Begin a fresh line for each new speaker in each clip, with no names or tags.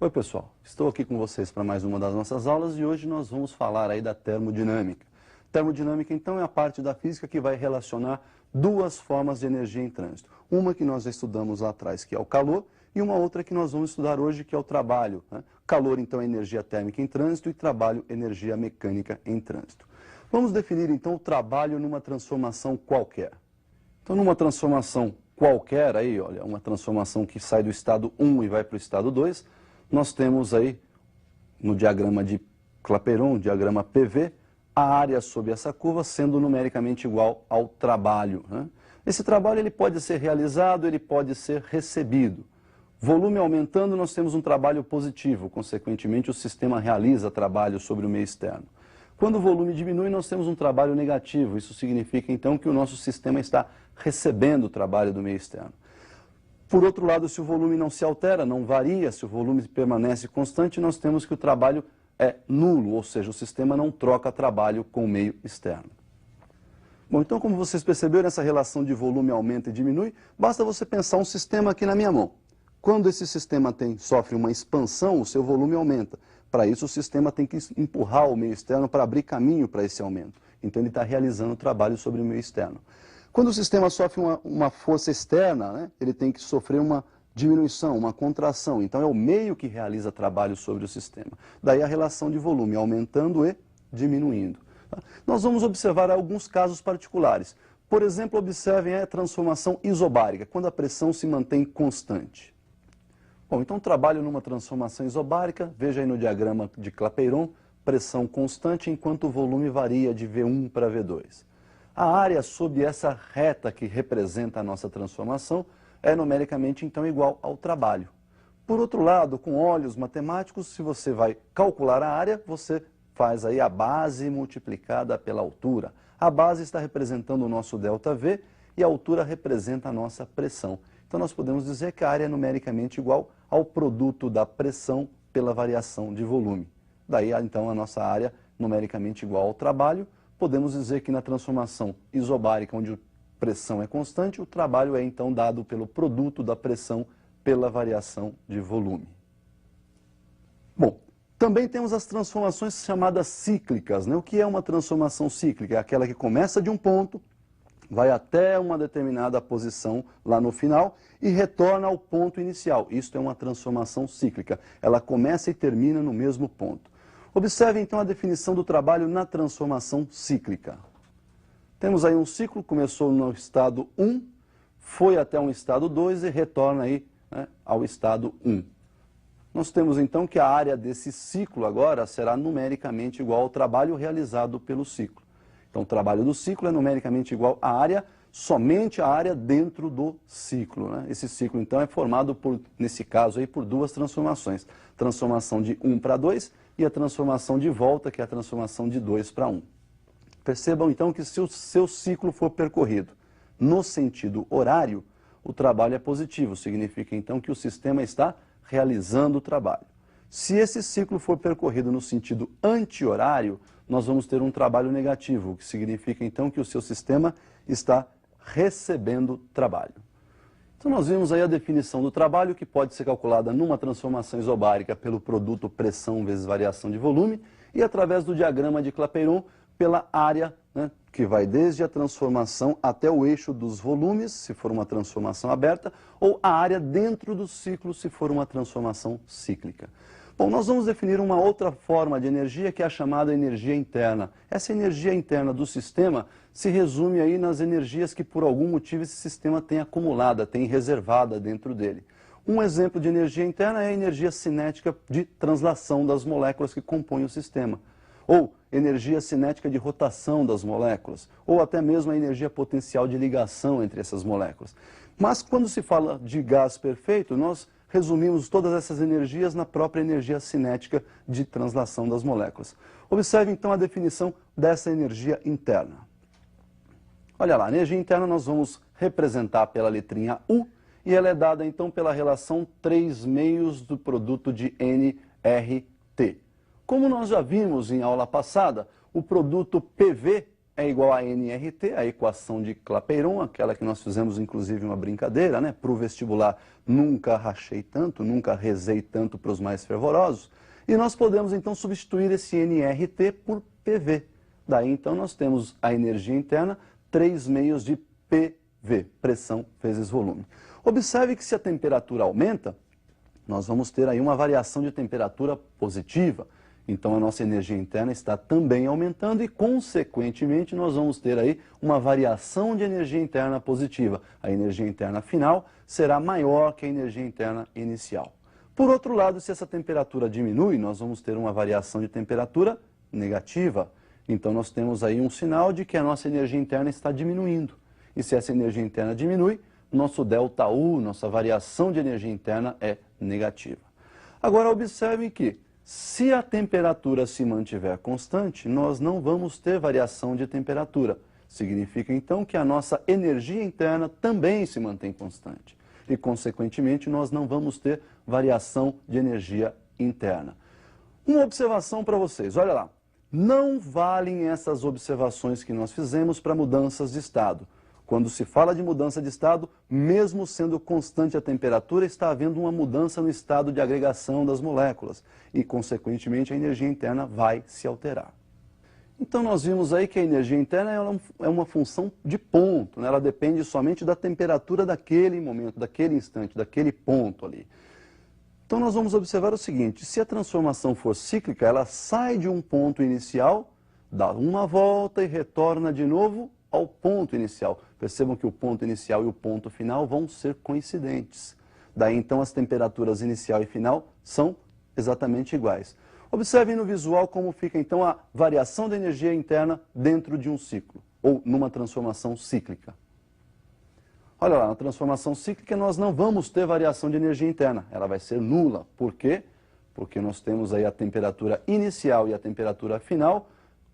Oi pessoal, estou aqui com vocês para mais uma das nossas aulas e hoje nós vamos falar aí da termodinâmica. Termodinâmica então é a parte da física que vai relacionar duas formas de energia em trânsito. Uma que nós já estudamos lá atrás, que é o calor, e uma outra que nós vamos estudar hoje, que é o trabalho, né? Calor então é energia térmica em trânsito e trabalho energia mecânica em trânsito. Vamos definir então o trabalho numa transformação qualquer. Então numa transformação qualquer, aí, olha, uma transformação que sai do estado 1 e vai para o estado 2, nós temos aí, no diagrama de Clapeyron, diagrama PV, a área sob essa curva sendo numericamente igual ao trabalho, né? Esse trabalho ele pode ser realizado, ele pode ser recebido. Volume aumentando, nós temos um trabalho positivo, consequentemente o sistema realiza trabalho sobre o meio externo. Quando o volume diminui, nós temos um trabalho negativo, isso significa então que o nosso sistema está recebendo o trabalho do meio externo. Por outro lado, se o volume não se altera, não varia, se o volume permanece constante, nós temos que o trabalho é nulo, ou seja, o sistema não troca trabalho com o meio externo. Bom, então como vocês perceberam, essa relação de volume aumenta e diminui, basta você pensar um sistema aqui na minha mão. Quando esse sistema sofre uma expansão, o seu volume aumenta. Para isso, o sistema tem que empurrar o meio externo para abrir caminho para esse aumento. Então, ele está realizando o trabalho sobre o meio externo. Quando o sistema sofre uma força externa, né, ele tem que sofrer uma diminuição, uma contração. Então, é o meio que realiza trabalho sobre o sistema. Daí a relação de volume aumentando e diminuindo. Tá? Nós vamos observar alguns casos particulares. Por exemplo, observem a transformação isobárica, quando a pressão se mantém constante. Bom, então trabalho numa transformação isobárica, veja aí no diagrama de Clapeyron, pressão constante enquanto o volume varia de V1 para V2. A área sob essa reta que representa a nossa transformação é numericamente então igual ao trabalho. Por outro lado, com olhos matemáticos, se você vai calcular a área, você faz aí a base multiplicada pela altura. A base está representando o nosso ΔV e a altura representa a nossa pressão. Então nós podemos dizer que a área é numericamente igual ao produto da pressão pela variação de volume. Daí então a nossa área numericamente igual ao trabalho. Podemos dizer que na transformação isobárica, onde a pressão é constante, o trabalho é então dado pelo produto da pressão pela variação de volume. Bom, também temos as transformações chamadas cíclicas, né? O que é uma transformação cíclica? É aquela que começa de um ponto, vai até uma determinada posição lá no final e retorna ao ponto inicial. Isto é uma transformação cíclica. Ela começa e termina no mesmo ponto. Observe então a definição do trabalho na transformação cíclica. Temos aí um ciclo, começou no estado 1, foi até um estado 2 e retorna aí, né, ao estado 1. Nós temos então que a área desse ciclo agora será numericamente igual ao trabalho realizado pelo ciclo. Então o trabalho do ciclo é numericamente igual à área, somente a área dentro do ciclo, né? Esse ciclo então é formado por, nesse caso aí, por duas transformações. Transformação de 1 para 2 e a transformação de volta, que é a transformação de 2 para 1. Percebam então que se o seu ciclo for percorrido no sentido horário, o trabalho é positivo, significa então que o sistema está realizando o trabalho. Se esse ciclo for percorrido no sentido anti-horário, nós vamos ter um trabalho negativo, o que significa então que o seu sistema está recebendo trabalho. Então nós vimos aí a definição do trabalho, que pode ser calculada numa transformação isobárica pelo produto pressão vezes variação de volume e através do diagrama de Clapeyron pela área, né, que vai desde a transformação até o eixo dos volumes, se for uma transformação aberta, ou a área dentro do ciclo, se for uma transformação cíclica. Bom, nós vamos definir uma outra forma de energia, que é a chamada energia interna. Essa energia interna do sistema se resume aí nas energias que por algum motivo esse sistema tem acumulada, tem reservada dentro dele. Um exemplo de energia interna é a energia cinética de translação das moléculas que compõem o sistema. Ou energia cinética de rotação das moléculas, ou até mesmo a energia potencial de ligação entre essas moléculas. Mas quando se fala de gás perfeito, nós resumimos todas essas energias na própria energia cinética de translação das moléculas. Observe então a definição dessa energia interna. Olha lá, a energia interna nós vamos representar pela letrinha U, e ela é dada então pela relação 3/2 do produto de nRT. Como nós já vimos em aula passada, o produto PV é igual a nRT, a equação de Clapeyron, aquela que nós fizemos inclusive uma brincadeira, né? Para o vestibular nunca rachei tanto, nunca rezei tanto para os mais fervorosos. E nós podemos então substituir esse nRT por PV. Daí então nós temos a energia interna 3 meios de PV, pressão vezes volume. Observe que se a temperatura aumenta, nós vamos ter aí uma variação de temperatura positiva. Então a nossa energia interna está também aumentando e, consequentemente, nós vamos ter aí uma variação de energia interna positiva. A energia interna final será maior que a energia interna inicial. Por outro lado, se essa temperatura diminui, nós vamos ter uma variação de temperatura negativa. Então nós temos aí um sinal de que a nossa energia interna está diminuindo. E se essa energia interna diminui, nosso ΔU, nossa variação de energia interna é negativa. Agora observem que, se a temperatura se mantiver constante, nós não vamos ter variação de temperatura. Significa então que a nossa energia interna também se mantém constante. E, consequentemente, nós não vamos ter variação de energia interna. Uma observação para vocês, olha lá. Não valem essas observações que nós fizemos para mudanças de estado. Quando se fala de mudança de estado, mesmo sendo constante a temperatura, está havendo uma mudança no estado de agregação das moléculas e, consequentemente, a energia interna vai se alterar. Então nós vimos aí que a energia interna é uma função de ponto, né? Ela depende somente da temperatura daquele momento, daquele instante, daquele ponto ali. Então nós vamos observar o seguinte, se a transformação for cíclica, ela sai de um ponto inicial, dá uma volta e retorna de novo ao ponto inicial. Percebam que o ponto inicial e o ponto final vão ser coincidentes. Daí então as temperaturas inicial e final são exatamente iguais. Observem no visual como fica então a variação da energia interna dentro de um ciclo, ou numa transformação cíclica. Olha lá, na transformação cíclica nós não vamos ter variação de energia interna, ela vai ser nula. Por quê? Porque nós temos aí a temperatura inicial e a temperatura final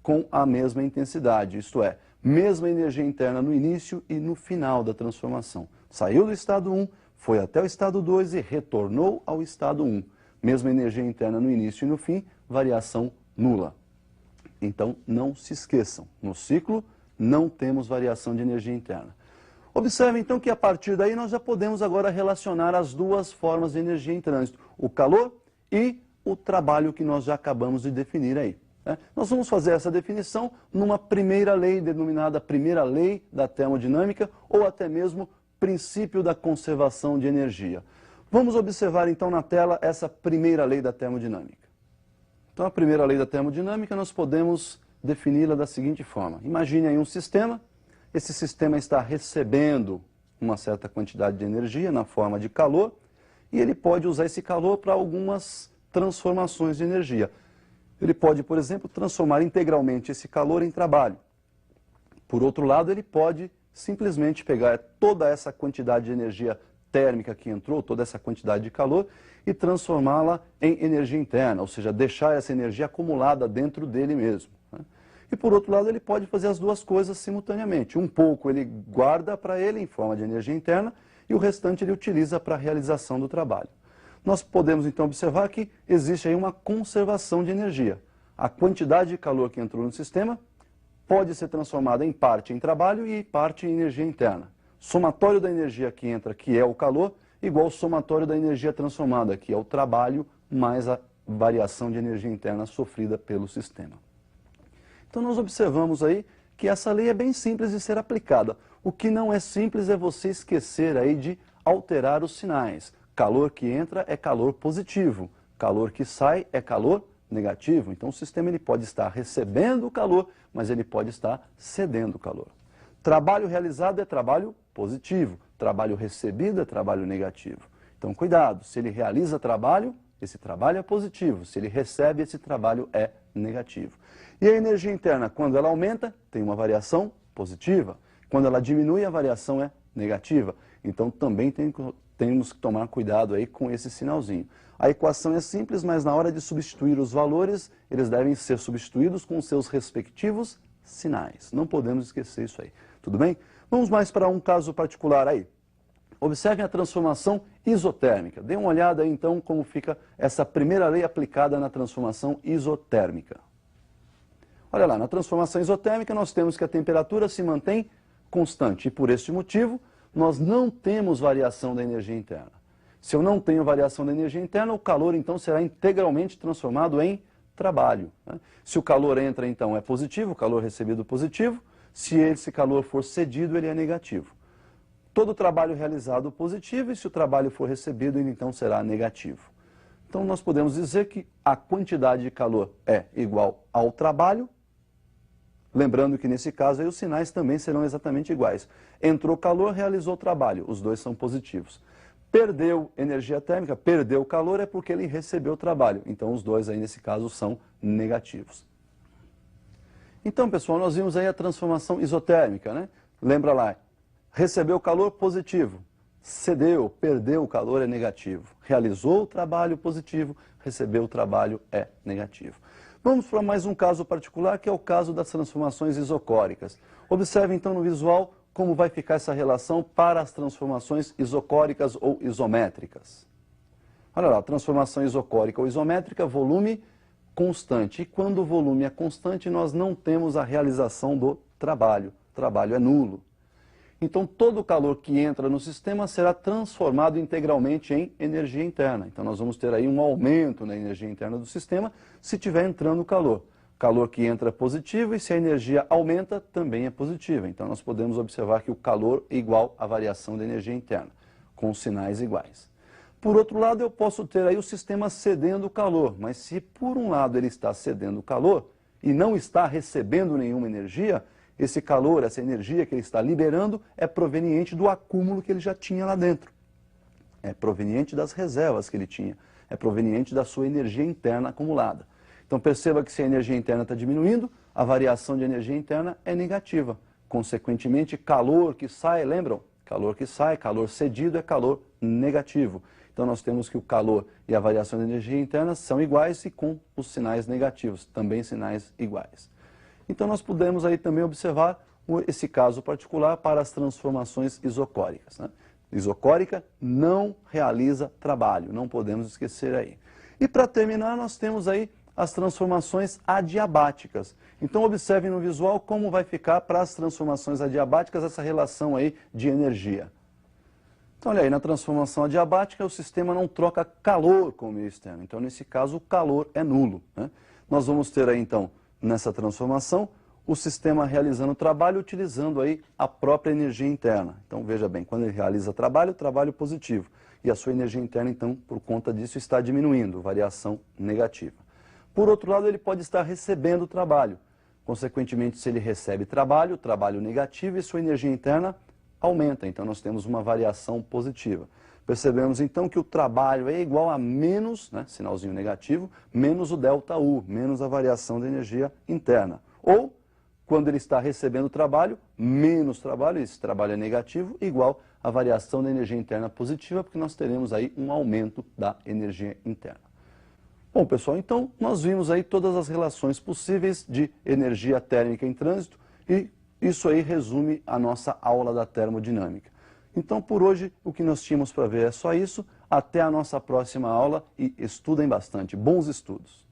com a mesma intensidade, isto é, mesma energia interna no início e no final da transformação. Saiu do estado 1, foi até o estado 2 e retornou ao estado 1. Mesma energia interna no início e no fim, variação nula. Então, não se esqueçam, no ciclo não temos variação de energia interna. Observe então que a partir daí nós já podemos agora relacionar as duas formas de energia em trânsito, o calor e o trabalho que nós já acabamos de definir aí. Nós vamos fazer essa definição numa primeira lei, denominada primeira lei da termodinâmica, ou até mesmo princípio da conservação de energia. Vamos observar então na tela essa primeira lei da termodinâmica. Então a primeira lei da termodinâmica nós podemos defini-la da seguinte forma. Imagine aí um sistema, esse sistema está recebendo uma certa quantidade de energia na forma de calor, e ele pode usar esse calor para algumas transformações de energia. Ele pode, por exemplo, transformar integralmente esse calor em trabalho. Por outro lado, ele pode simplesmente pegar toda essa quantidade de energia térmica que entrou, toda essa quantidade de calor, e transformá-la em energia interna, ou seja, deixar essa energia acumulada dentro dele mesmo. E por outro lado, ele pode fazer as duas coisas simultaneamente. Um pouco ele guarda para ele em forma de energia interna, e o restante ele utiliza para a realização do trabalho. Nós podemos então observar que existe aí uma conservação de energia. A quantidade de calor que entrou no sistema pode ser transformada em parte em trabalho e parte em energia interna. Somatório da energia que entra, que é o calor, igual ao somatório da energia transformada, que é o trabalho, mais a variação de energia interna sofrida pelo sistema. Então nós observamos aí que essa lei é bem simples de ser aplicada. O que não é simples é você esquecer aí de alterar os sinais. Calor que entra é calor positivo, calor que sai é calor negativo. Então o sistema ele pode estar recebendo o calor, mas ele pode estar cedendo o calor. Trabalho realizado é trabalho positivo, trabalho recebido é trabalho negativo. Então cuidado, se ele realiza trabalho, esse trabalho é positivo, se ele recebe, esse trabalho é negativo. E a energia interna, quando ela aumenta, tem uma variação positiva, quando ela diminui, a variação é negativa. Então também temos que tomar cuidado aí com esse sinalzinho. A equação é simples, mas na hora de substituir os valores, eles devem ser substituídos com seus respectivos sinais. Não podemos esquecer isso aí. Tudo bem? Vamos mais para um caso particular aí. Observem a transformação isotérmica. Dê uma olhada aí então como fica essa primeira lei aplicada na transformação isotérmica. Olha lá, na transformação isotérmica nós temos que a temperatura se mantém constante e por este motivo nós não temos variação da energia interna. Se eu não tenho variação da energia interna, o calor então será integralmente transformado em trabalho, né? Se o calor entra então é positivo, o calor recebido positivo, se esse calor for cedido ele é negativo. Todo o trabalho realizado positivo e se o trabalho for recebido ele então será negativo. Então nós podemos dizer que a quantidade de calor é igual ao trabalho, lembrando que nesse caso aí os sinais também serão exatamente iguais. Entrou calor, realizou trabalho, os dois são positivos. Perdeu energia térmica, perdeu calor é porque ele recebeu trabalho, então os dois aí nesse caso são negativos. Então pessoal, nós vimos aí a transformação isotérmica, né? Lembra lá, recebeu calor positivo. Cedeu, perdeu o calor é negativo. Realizou o trabalho positivo, recebeu o trabalho é negativo. Vamos para mais um caso particular, que é o caso das transformações isocóricas. Observe então no visual como vai ficar essa relação para as transformações isocóricas ou isométricas. Olha lá, transformação isocórica ou isométrica, volume constante. E quando o volume é constante, nós não temos a realização do trabalho. O trabalho é nulo. Então, todo o calor que entra no sistema será transformado integralmente em energia interna. Então, nós vamos ter aí um aumento na energia interna do sistema se estiver entrando calor. Calor que entra é positivo e se a energia aumenta, também é positiva. Então, nós podemos observar que o calor é igual à variação da energia interna, com sinais iguais. Por outro lado, eu posso ter aí o sistema cedendo calor, mas se por um lado ele está cedendo calor e não está recebendo nenhuma energia, esse calor, essa energia que ele está liberando é proveniente do acúmulo que ele já tinha lá dentro. É proveniente das reservas que ele tinha. É proveniente da sua energia interna acumulada. Então perceba que se a energia interna está diminuindo, a variação de energia interna é negativa. Consequentemente, calor que sai, lembram? Calor que sai, calor cedido é calor negativo. Então nós temos que o calor e a variação de energia interna são iguais e com os sinais negativos, também sinais iguais. Então nós podemos aí também observar esse caso particular para as transformações isocóricas, né? Isocórica não realiza trabalho, não podemos esquecer aí. E para terminar nós temos aí as transformações adiabáticas. Então observem no visual como vai ficar para as transformações adiabáticas essa relação aí de energia. Então olha aí, na transformação adiabática o sistema não troca calor com o meio externo, então nesse caso o calor é nulo, né? Nós vamos ter aí então nessa transformação, o sistema realizando trabalho utilizando aí a própria energia interna. Então veja bem, quando ele realiza trabalho, trabalho positivo. E a sua energia interna, então, por conta disso, está diminuindo, variação negativa. Por outro lado, ele pode estar recebendo trabalho. Consequentemente, se ele recebe trabalho, trabalho negativo e sua energia interna aumenta. Então nós temos uma variação positiva. Percebemos então que o trabalho é igual a menos, né, sinalzinho negativo, menos o ΔU, menos a variação da energia interna. Ou, quando ele está recebendo trabalho, menos trabalho, esse trabalho é negativo, igual a variação da energia interna positiva, porque nós teremos aí um aumento da energia interna. Bom, pessoal, então nós vimos aí todas as relações possíveis de energia térmica em trânsito e isso aí resume a nossa aula da termodinâmica. Então, por hoje, o que nós tínhamos para ver é só isso. Até a nossa próxima aula e estudem bastante. Bons estudos!